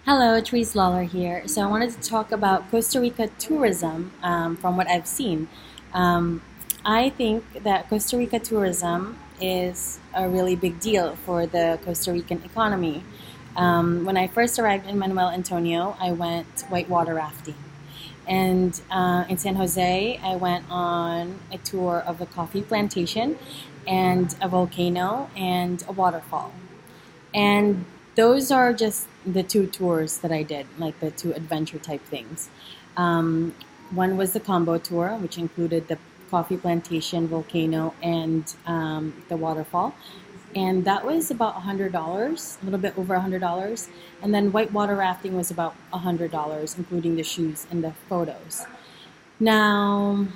Hello, Therese Lawler here. So I wanted to talk about Costa Rica tourism from what I've seen. Um, I think that Costa Rica tourism is a really big deal for the Costa Rican economy. When I first arrived in Manuel Antonio, I went whitewater rafting. And in San Jose, I went on a tour of a coffee plantation and a volcano and a waterfall. And those are just the two tours that I did, like the two adventure type things. Um, One was the combo tour, which included the coffee plantation, volcano, and the waterfall. And that was about $100, a little bit over $100. And then whitewater rafting was about $100, including the shoes and the photos. Now,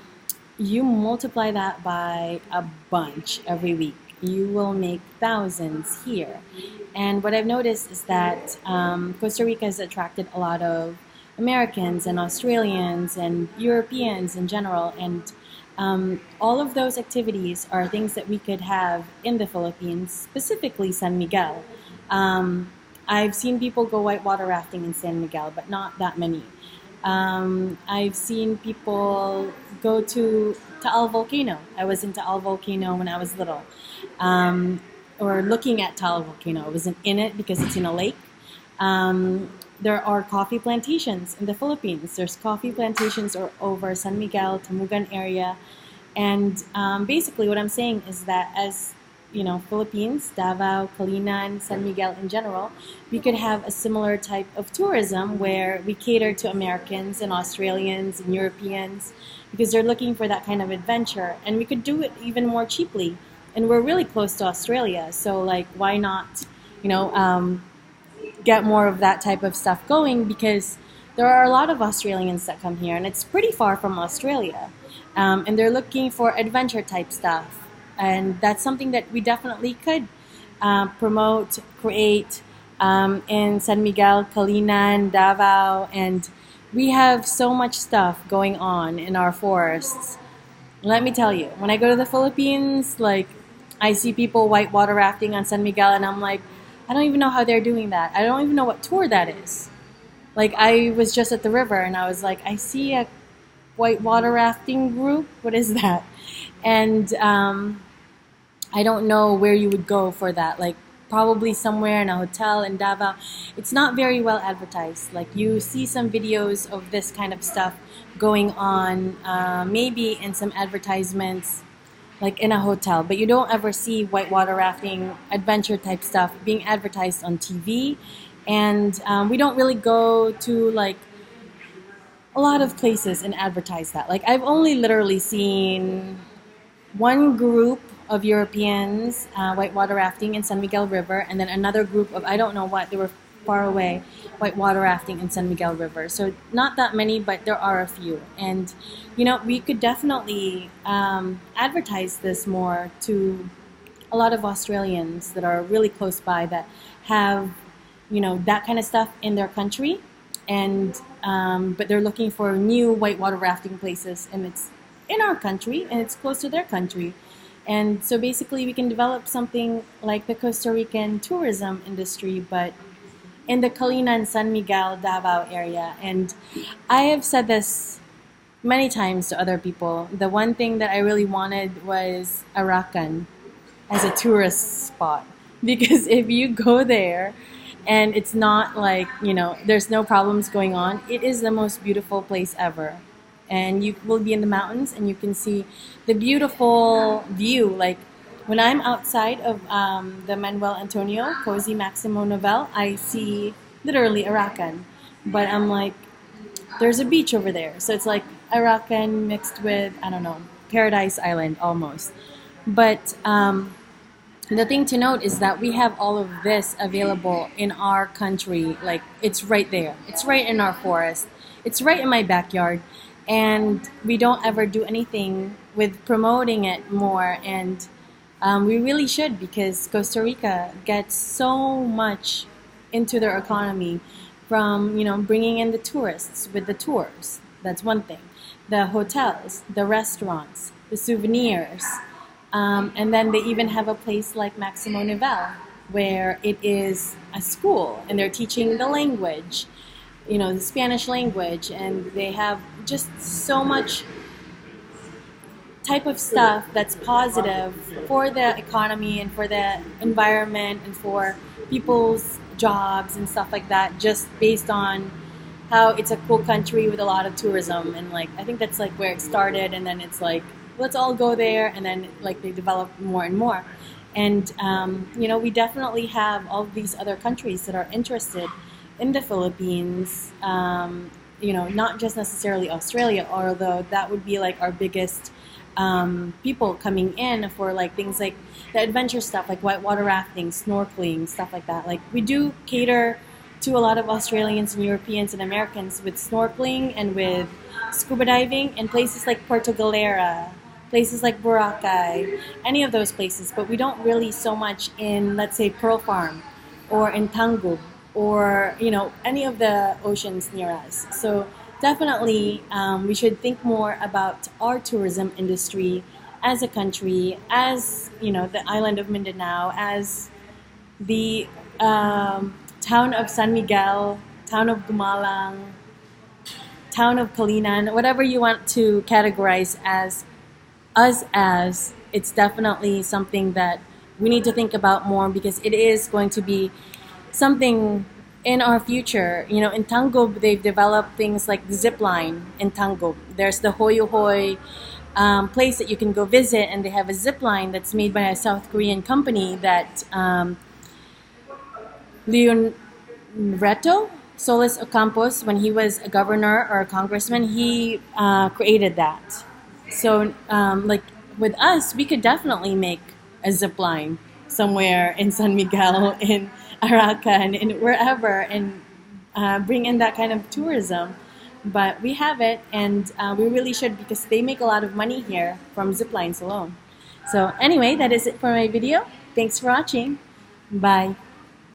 you multiply that by a bunch every week, you will make thousands here. And what I've noticed is that Costa Rica has attracted a lot of Americans and Australians and Europeans in general. And all of those activities are things that we could have in the Philippines, specifically San Miguel. I've seen people go whitewater rafting in San Miguel, but not that many. I've seen people go to Taal Volcano. I was in Taal Volcano when I was little, or looking at Taal Volcano. I wasn't in it because it's in a lake. There are coffee plantations in the Philippines. There's coffee plantations over San Miguel, Tamugan area, and basically what I'm saying is that as Philippines, Davao, Kalinan, San Miguel in general, we could have a similar type of tourism where we cater to Americans and Australians and Europeans because they're looking for that kind of adventure. And we could do it even more cheaply. And we're really close to Australia, so like, why not, you know, um, get more of that type of stuff going because there are a lot of Australians that come here, and it's pretty far from Australia. And they're looking for adventure type stuff. And that's something that we definitely could promote, create in San Miguel, Kalinan, Davao, and we have so much stuff going on in our forests. Let me tell you, when I go to the Philippines, like I see people whitewater rafting on San Miguel, and I'm like, I don't even know how they're doing that. I don't even know what tour that is. Like I was just at the river, and I was like, I see a whitewater rafting group. What is that? And I don't know where you would go for that. Like probably somewhere in a hotel in Davao. It's not very well advertised. Like you see some videos of this kind of stuff going on, maybe in some advertisements, like in a hotel, but you don't ever see whitewater rafting adventure type stuff being advertised on TV. And we don't really go to like a lot of places and advertise that. Like I've only literally seen one group of Europeans whitewater rafting in San Miguel River, and then another group of I don't know what they were far away whitewater rafting in San Miguel River. So not that many, but there are a few, and we could definitely advertise this more to a lot of Australians that are really close by that have that kind of stuff in their country, and but they're looking for new whitewater rafting places, and it's in our country and it's close to their country. And so basically we can develop something like the Costa Rican tourism industry, but in the Kalinan, San Miguel, Davao area. And I have said this many times to other people. The one thing that I really wanted was Arakan as a tourist spot. Because if you go there and it's not like, there's no problems going on, it is the most beautiful place ever. And you will be in the mountains and you can see the beautiful view. Like when I'm outside of the Manuel Antonio, Cozy Maximo Novel, I see literally Arakan. But I'm like, there's a beach over there. So it's like Arakan mixed with, I don't know, Paradise Island almost. But the thing to note is that we have all of this available in our country. Like it's right there. It's right in our forest. It's right in my backyard. And we don't ever do anything with promoting it more. And we really should, because Costa Rica gets so much into their economy from, bringing in the tourists with the tours. That's one thing. The hotels, the restaurants, the souvenirs. And then they even have a place like Maximo Nivel. where it is a school and they're teaching the language, the Spanish language, and they have just so much type of stuff that's positive for the economy and for the environment and for people's jobs and stuff like that, just based on how it's a cool country with a lot of tourism. And like, I think that's like where it started, and then it's like, let's all go there, and then like they develop more and more. And we definitely have all of these other countries that are interested in the Philippines. Not just necessarily Australia, although that would be like our biggest people coming in for like things like the adventure stuff, like whitewater rafting, snorkeling, stuff like that. Like, we do cater to a lot of Australians and Europeans and Americans with snorkeling and with scuba diving in places like Puerto Galera, places like Boracay, any of those places. But we don't really so much in, let's say, Pearl Farm or in Tangub or any of the oceans near us. So definitely we should think more about our tourism industry as a country, as the island of Mindanao, as the town of San Miguel, town of Gumalang, town of Kalinan, whatever you want to categorize as us as. It's definitely something that we need to think about more, because it is going to be something in our future. In Tangub, they've developed things like the zip line in Tangub. There's the Hoyo Hoy place that you can go visit, and they have a zip line that's made by a South Korean company that Leon Reto Solis Ocampos, when he was a governor or a congressman, he created that. So, like with us, we could definitely make a zip line somewhere in San Miguel, in Arakan, and wherever, and bring in that kind of tourism. But we have it, and we really should, because they make a lot of money here from zip lines alone. So anyway, that is it for my video. Thanks for watching. Bye.